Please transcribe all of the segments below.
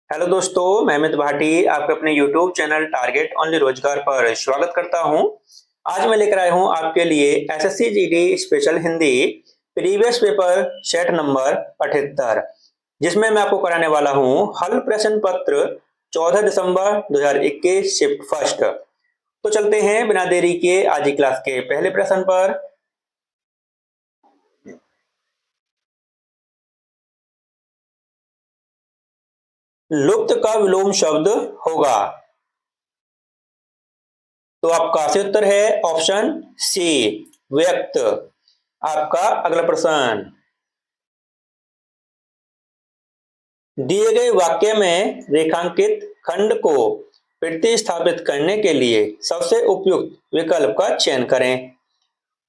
Hello दोस्तों, मैं अमित भाटी आपके अपने YouTube चैनल टारगेट ओनली रोजगार पर स्वागत करता हूं। आज मैं लेकर आया हूं आपके लिए SSC GD special Hindi previous paper set number 78, जिसमें मैं आपको कराने वाला हूं हल प्रश्न पत्र 14 दिसंबर 2021 शिफ्ट फर्स्ट। तो चलते हैं बिना देरी के आज की क्लास के पहले प्रश्न पर। लुप्त का विलोम शब्द होगा। तो आपका सही उत्तर है ऑप्शन सी, व्यक्त। आपका अगला प्रश्न, दिए गए वाक्य में रेखांकित खंड को प्रतिस्थापित करने के लिए सबसे उपयुक्त विकल्प का चयन करें।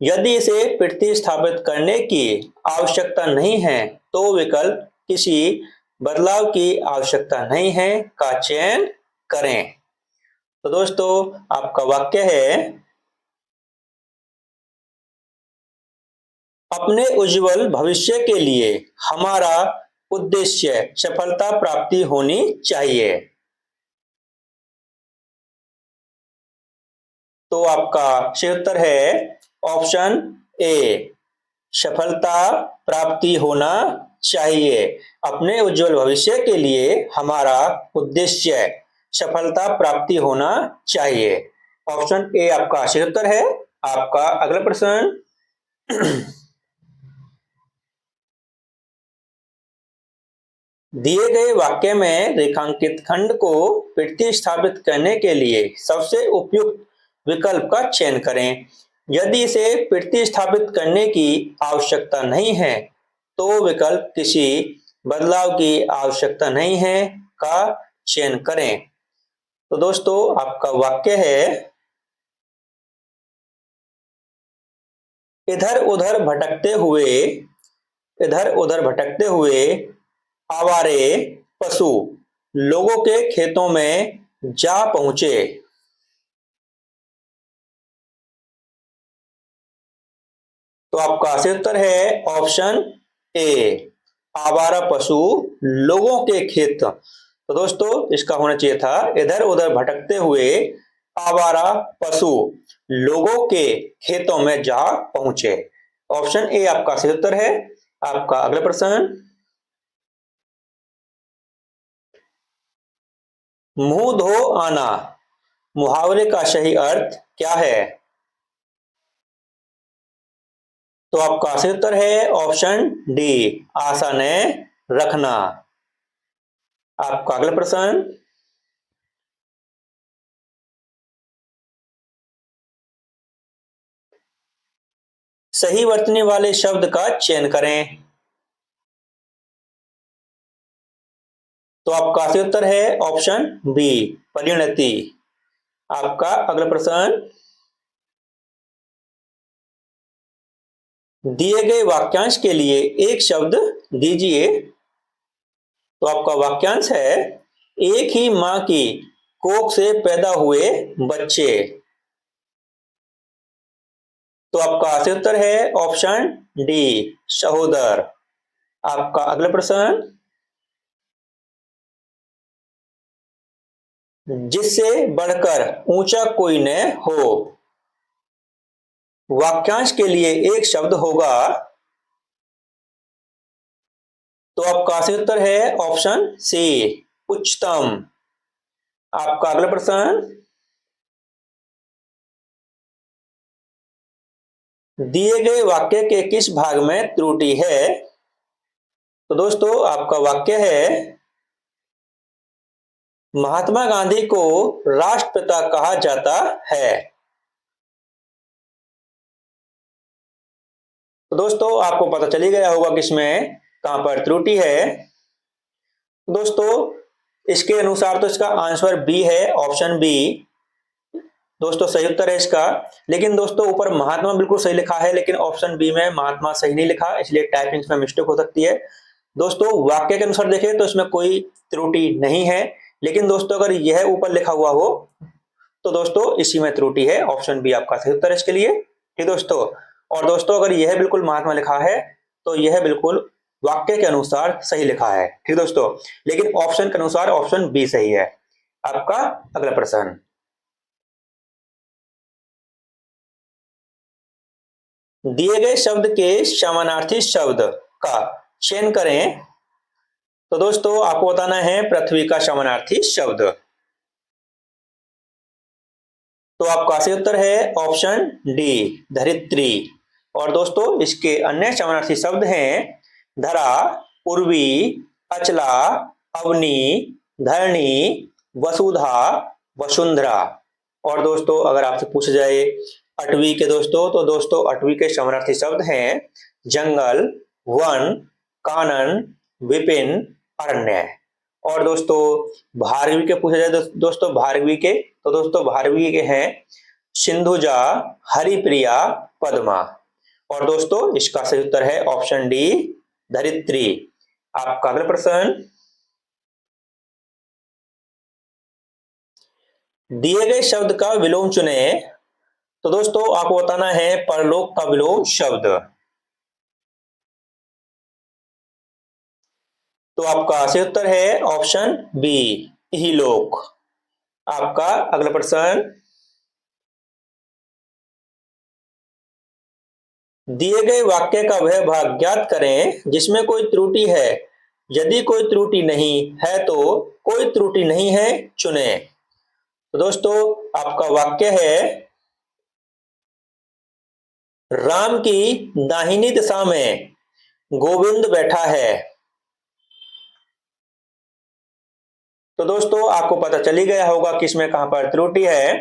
यदि इसे प्रतिस्थापित करने की आवश्यकता नहीं है तो विकल्प किसी बदलाव की आवश्यकता नहीं है का चयन करें। तो दोस्तों आपका वाक्य है, अपने उज्जवल भविष्य के लिए हमारा उद्देश्य सफलता प्राप्ति होनी चाहिए। तो आपका सही उत्तर है ऑप्शन ए, सफलता प्राप्ति होना चाहिए। अपने उज्जवल भविष्य के लिए हमारा उद्देश्य सफलता प्राप्ति होना चाहिए। ऑप्शन ए आपका सही उत्तर है। आपका अगला प्रश्न, दिए गए वाक्य में रेखांकित खंड को प्रतिस्थापित करने के लिए सबसे उपयुक्त विकल्प का चयन करें। यदि इसे प्रतिस्थापित करने की आवश्यकता नहीं है तो विकल्प किसी बदलाव की आवश्यकता नहीं है का चयन करें। तो दोस्तों आपका वाक्य है, इधर उधर भटकते हुए आवारे पशु लोगों के खेतों में जा पहुंचे। तो आपका सही उत्तर है ऑप्शन ए, आवारा पशु लोगों के खेत। तो दोस्तों इसका होना चाहिए था, इधर उधर भटकते हुए आवारा पशु लोगों के खेतों में जा पहुंचे। ऑप्शन ए आपका सही उत्तर है। आपका अगला प्रश्न, मुंह धो आना मुहावरे का सही अर्थ क्या है? तो आपका सही उत्तर है ऑप्शन डी, आशा ने रखना। आपका अगला प्रश्न, सही वर्तनी वाले शब्द का चयन करें। तो आपका सही उत्तर है ऑप्शन बी, परिणति। आपका अगला प्रश्न, दिए गए वाक्यांश के लिए एक शब्द दीजिए। तो आपका वाक्यांश है, एक ही मां की कोख से पैदा हुए बच्चे। तो आपका सही उत्तर है ऑप्शन डी, सहोदर। आपका अगला प्रश्न, जिससे बढ़कर ऊंचा कोई न हो। वाक्यांश के लिए एक शब्द होगा। तो आपका सही उत्तर है ऑप्शन सी, उच्चतम। आपका अगला प्रश्न, दिए गए वाक्य के किस भाग में त्रुटि है? तो दोस्तों आपका वाक्य है, महात्मा गांधी को राष्ट्रपिता कहा जाता है। तो दोस्तों आपको पता चली गया होगा कि इसमें कहां पर त्रुटि है। दोस्तों इसके अनुसार तो इसका आंसर बी है, ऑप्शन बी दोस्तों सही उत्तर है इसका। लेकिन दोस्तों ऊपर महात्मा बिल्कुल सही लिखा है, लेकिन ऑप्शन बी में महात्मा सही नहीं लिखा, इसलिए टाइपिंग में मिस्टेक हो सकती है। दोस्तों वाक्य के अनुसार देखें तो इसमें कोई त्रुटि नहीं है, लेकिन दोस्तों अगर यह ऊपर लिखा हुआ हो तो दोस्तों इसी में त्रुटि है। ऑप्शन बी आपका सही उत्तर है इसके लिए। ठीक दोस्तों, और दोस्तों अगर यह बिल्कुल महात्मा लिखा है तो यह बिल्कुल वाक्य के अनुसार सही लिखा है। ठीक दोस्तों, लेकिन ऑप्शन के अनुसार ऑप्शन बी सही है। आपका अगला प्रश्न, दिए गए शब्द के समानार्थी शब्द का चयन करें। तो दोस्तों आपको बताना है पृथ्वी का समानार्थी शब्द। तो आपका सही उत्तर है ऑप्शन डी, धरित्री। और दोस्तों इसके अन्य समानार्थी शब्द हैं धरा, उर्वी, अचला, अवनी, धरणी, वसुधा, वसुंधरा। और दोस्तों अगर आपसे पूछा जाए अटवी के दोस्तों, तो दोस्तों अटवी के समानार्थी शब्द हैं जंगल, वन, कानन, विपिन, अरण्य। और दोस्तों भारवी के पूछा जाए दोस्तों भारवी के, तो दोस्तों भारवी के हैं सिंधुजा, हरिप्रिया, पद्मा। और दोस्तों इसका सही उत्तर है ऑप्शन डी, धरित्री। आपका अगला प्रश्न, दिए गए शब्द का विलोम चुने। तो दोस्तों आपको बताना है परलोक का विलोम शब्द। तो आपका सही उत्तर है ऑप्शन बी, इहलोक। आपका अगला प्रश्न, दिए गए वाक्य का वह भाग ज्ञात करें जिसमें कोई त्रुटि है। यदि कोई त्रुटि नहीं है तो कोई त्रुटि नहीं है चुने। तो दोस्तों आपका वाक्य है राम की दाहिनी दिशा में गोविंद बैठा है। तो दोस्तों आपको पता चल ही गया होगा कि इसमें कहां पर त्रुटि है।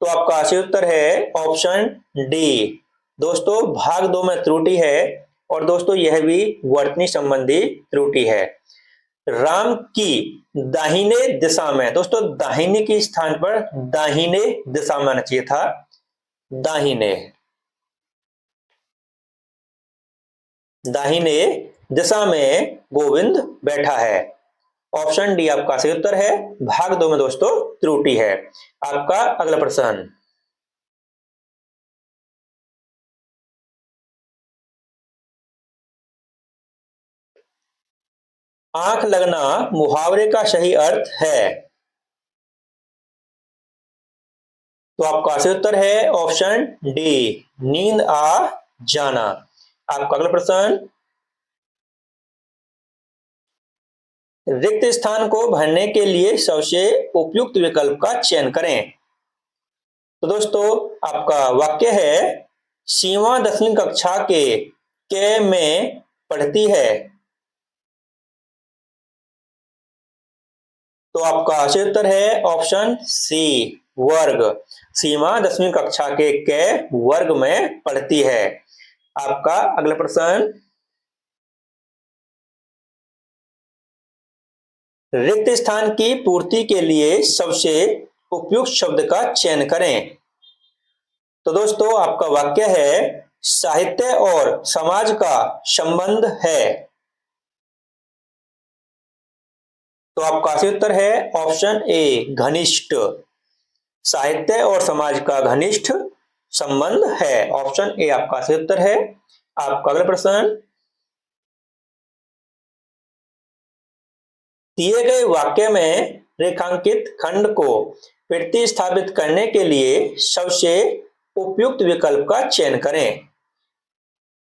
तो आपका सही उत्तर है ऑप्शन डी। दोस्तों भाग 2 में त्रुटि है और दोस्तों यह भी वर्तनी संबंधी त्रुटि है। राम की दाहिने दिशा में, दोस्तों दाहिने के स्थान पर दाहिने दिशा में आना चाहिए था, दाहिने, दाहिने दिशा में गोविंद बैठा है। ऑप्शन डी आपका सही उत्तर है। भाग 2 में दोस्तों त्रुटि है। आपका अगला प्रश्न, आंख लगना मुहावरे का सही अर्थ है। तो आपका सही उत्तर है ऑप्शन डी, नींद आ जाना। आपका अगला प्रश्न, रिक्त स्थान को भरने के लिए सबसे उपयुक्त विकल्प का चयन करें। तो दोस्तों आपका वाक्य है सीमा 10वीं कक्षा के में पढ़ती है। तो आपका सही उत्तर है ऑप्शन सी, वर्ग। सीमा 10वीं कक्षा के वर्ग में पढ़ती है। आपका अगला प्रश्न, रिक्त स्थान की पूर्ति के लिए सबसे उपयुक्त शब्द का चयन करें। तो दोस्तों आपका वाक्य है साहित्य और समाज का संबंध है। तो आपका सही उत्तर है ऑप्शन ए, घनिष्ठ। साहित्य और समाज का घनिष्ठ संबंध है। ऑप्शन ए आपका सही उत्तर है। आपका अगला प्रश्न, दिए गए वाक्य में रेखांकित खंड को प्रतिस्थापित करने के लिए सबसे उपयुक्त विकल्प का चयन करें।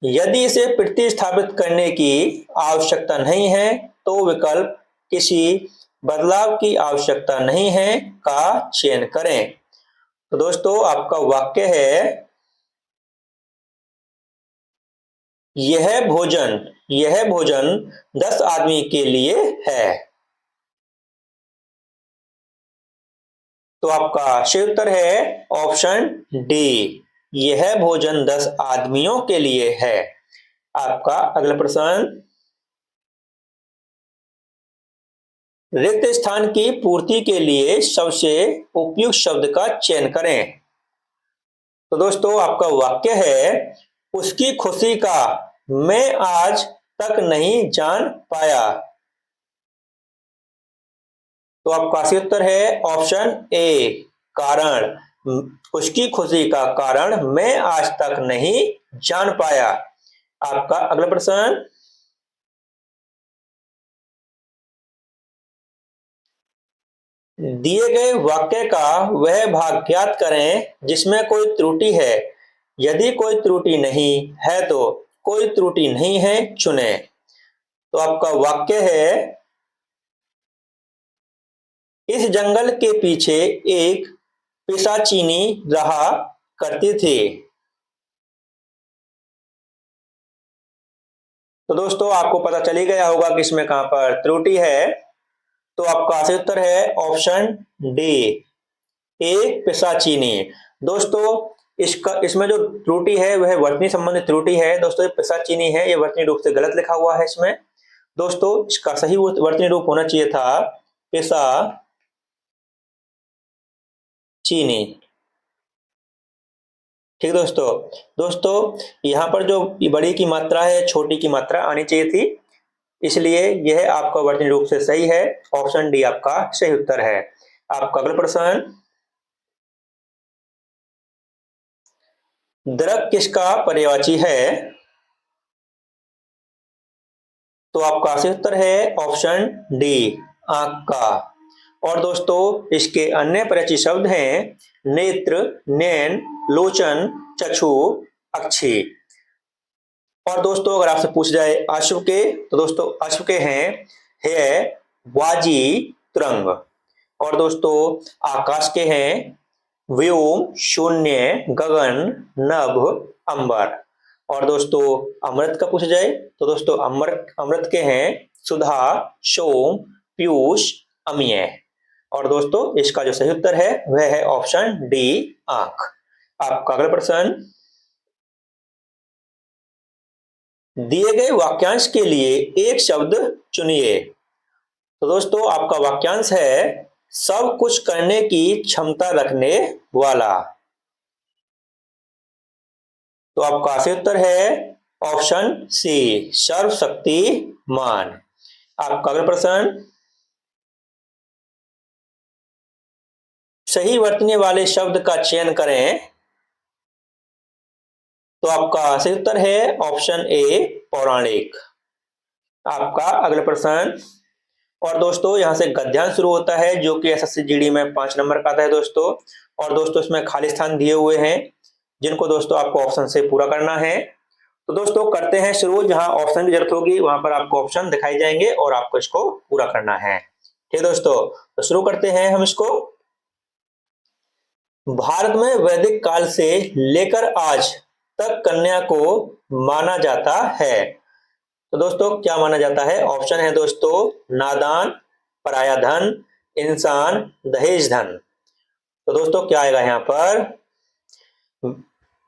यदि इसे प्रतिस्थापित करने की आवश्यकता नहीं है तो विकल्प किसी बदलाव की आवश्यकता नहीं है का चयन करें। तो दोस्तों आपका वाक्य है यह भोजन 10 आदमी के लिए है। तो आपका सही उत्तर है ऑप्शन डी, यह भोजन 10 आदमियों के लिए है। आपका अगला प्रश्न, रिक्त स्थान की पूर्ति के लिए सबसे उपयुक्त शब्द का चयन करें। तो दोस्तों आपका वाक्य है उसकी खुशी का मैं आज तक नहीं जान पाया। तो आपका सही उत्तर है ऑप्शन ए, कारण। उसकी खुशी का कारण मैं आज तक नहीं जान पाया। आपका अगला प्रश्न, दिए गए वाक्य का वह भाग ज्ञात करें जिसमें कोई त्रुटि है। यदि कोई त्रुटि नहीं है तो कोई त्रुटि नहीं है चुने। तो आपका वाक्य है, इस जंगल के पीछे एक पिशाचिनी रहा करती थी। तो दोस्तों आपको पता चल ही गया होगा कि इसमें कहां पर त्रुटि है। तो आपका सही उत्तर है ऑप्शन डी, एक पिशाचिनी। दोस्तों इसमें जो त्रुटि है वह वर्तनी संबंधित त्रुटि है। दोस्तों ये पिशाचिनी है, ये वर्तनी रूप से गलत लिखा हुआ है इसमें। दोस्तों इसका सही वर्तनी रूप होना चाहिए था पिशाचिनी। ठीक दोस्तों। दोस्तों यहाँ पर जो बड़ी की मात्रा है छोटी की मात्रा आनी चाहिए थी, इसलिए यह आपका वर्तनी रूप से सही है। ऑप्शन डी आपका सही उत्तर है। आपका अगला प्रश्न, द्रक किसका पर्यायवाची है? तो आपका सही उत्तर है ऑप्शन डी, आंख का। और दोस्तों इसके अन्य पर्यायवाची शब्द हैं नेत्र, नैन, लोचन, चक्षु, अक्षी। और दोस्तों अगर आपसे पूछ जाए अश्व के, तो दोस्तों अश्व के हैं है वाजी, तुरंग। और दोस्तों आकाश के हैं व्योम, शून्य, गगन, नभ, अंबर। और दोस्तों अमृत का पूछा जाए तो दोस्तों अमृत के हैं सुधा, सोम, पीयूष, अमीय। और दोस्तों इसका जो सही उत्तर है वह है ऑप्शन डी, आंख। आपका अगला प्रश्न, दिए गए वाक्यांश के लिए एक शब्द चुनिए। तो दोस्तों आपका वाक्यांश है सब कुछ करने की क्षमता रखने वाला। तो आपका सही उत्तर है ऑप्शन सी, सर्वशक्तिमान। आपका अगला प्रश्न, सही वर्तने वाले शब्द का चयन करें। तो आपका सही उत्तर है ऑप्शन ए, पौराणिक। आपका अगला प्रश्न, और दोस्तों यहां से गद्यांश शुरू होता है जो कि एसएससी जीडी में 5 नंबर का आता है दोस्तों। और दोस्तों इसमें खाली स्थान दिए हुए हैं जिनको दोस्तों आपको ऑप्शन से पूरा करना है। तो दोस्तों करते हैं शुरू, जहां ऑप्शन की जरूरत होगी वहां पर आपको ऑप्शन दिखाई जाएंगे और आपको इसको पूरा करना है। ठीक दोस्तों, तो शुरू करते हैं हम इसको। भारत में वैदिक काल से लेकर आज तक कन्या को माना जाता है। तो दोस्तों क्या माना जाता है? ऑप्शन है दोस्तों नादान, पराया धन, इंसान, दहेज धन। तो दोस्तों क्या आएगा यहाँ पर?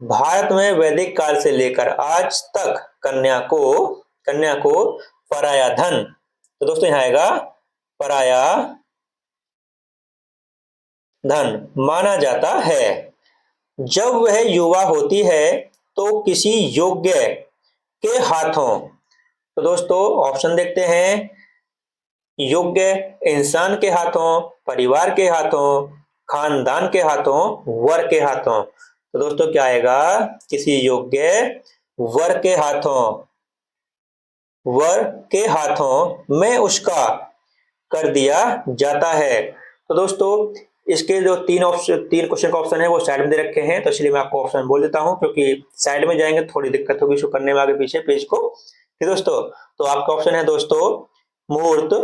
भारत में वैदिक काल से लेकर आज तक कन्या को पराया धन। तो दोस्तों यहाँ आएगा पराया धन माना जाता है। जब वह युवा होती है तो किसी योग्य के हाथों। तो दोस्तों ऑप्शन देखते हैं, योग्य इंसान के हाथों, परिवार के हाथों, खानदान के हाथों, वर के हाथों। तो दोस्तों क्या आएगा? किसी योग्य वर के हाथों में उसका कर दिया जाता है। तो दोस्तों इसके जो तीन क्वेश्चन का ऑप्शन है वो साइड में दे रखे हैं, तो इसलिए मैं आपको ऑप्शन बोल देता हूं क्योंकि साइड में जाएंगे थोड़ी दिक्कत होगी इसको करने में आगे पीछे पेज को। ठीक दोस्तों, तो आपका ऑप्शन है दोस्तों मुहूर्त,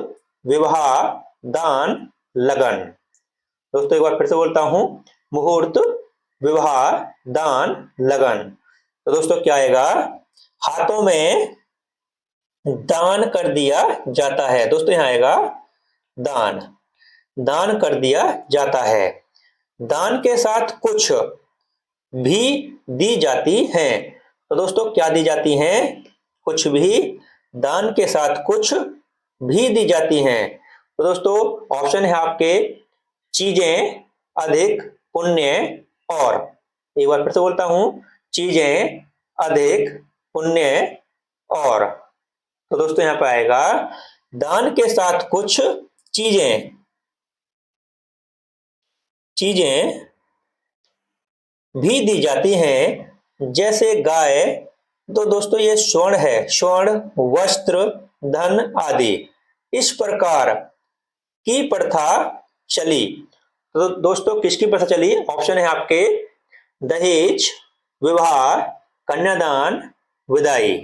विवाह, दान, लगन। दोस्तों एक बार फिर से बोलता हूं, मुहूर्त, विवाह, दान, लगन। तो दोस्तों क्या आएगा? हाथों में दान कर दिया जाता है। दोस्तों यहां आएगा दान कर दिया जाता है। दान के साथ कुछ भी दी जाती हैं। तो दोस्तों क्या दी जाती हैं? कुछ भी, दान के साथ कुछ भी दी जाती हैं। तो दोस्तों ऑप्शन है आपके चीजें, अधिक, पुण्य और। एक बार फिर से बोलता हूं, चीजें, अधिक, पुण्य और। तो दोस्तों यहां पर आएगा दान के साथ कुछ चीजें भी दी जाती हैं, जैसे गाय। तो दोस्तों ये स्वर्ण है, स्वर्ण, वस्त्र, धन आदि। इस प्रकार की प्रथा चली। तो दोस्तों किसकी प्रथा चली? ऑप्शन है आपके दहेज, विवाह, कन्यादान, विदाई।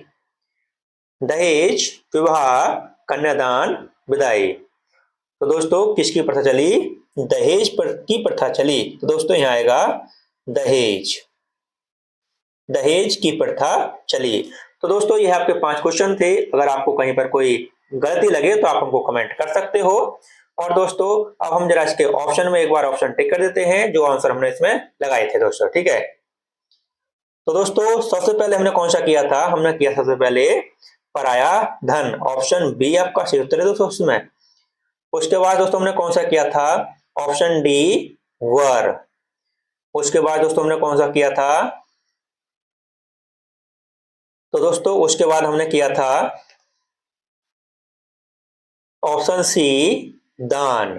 दहेज, विवाह, कन्यादान, विदाई। तो दोस्तों किसकी प्रथा चली? दहेज की प्रथा चली। तो दोस्तों यहां आएगा दहेज, दहेज की प्रथा चली। तो दोस्तों ये आपके 5 क्वेश्चन थे। अगर आपको कहीं पर कोई गलती लगे तो आप हमको कमेंट कर सकते हो। और दोस्तों अब हम जरा इसके ऑप्शन में एक बार ऑप्शन टिक कर देते हैं जो आंसर हमने इसमें लगाए थे दोस्तों, ठीक है। तो दोस्तों सबसे पहले हमने कौन सा किया था? हमने किया सबसे पहले पराया धन, ऑप्शन बी आपका सही उत्तर है दोस्तों उसमें। उसके बाद दोस्तों हमने कौन सा किया था? ऑप्शन डी वर। उसके बाद दोस्तों हमने कौन सा किया था? तो दोस्तों उसके बाद हमने किया था ऑप्शन सी दान।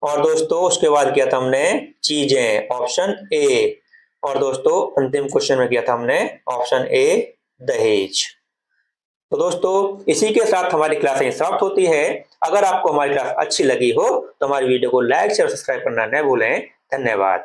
और दोस्तों उसके बाद किया था हमने चीजें, ऑप्शन ए। और दोस्तों अंतिम क्वेश्चन में किया था हमने ऑप्शन ए दहेज। तो दोस्तों इसी के साथ हमारी क्लास यहीं समाप्त होती है। अगर आपको हमारी क्लास अच्छी लगी हो तो हमारी वीडियो को लाइक शेयर सब्सक्राइब करना न भूलें। धन्यवाद।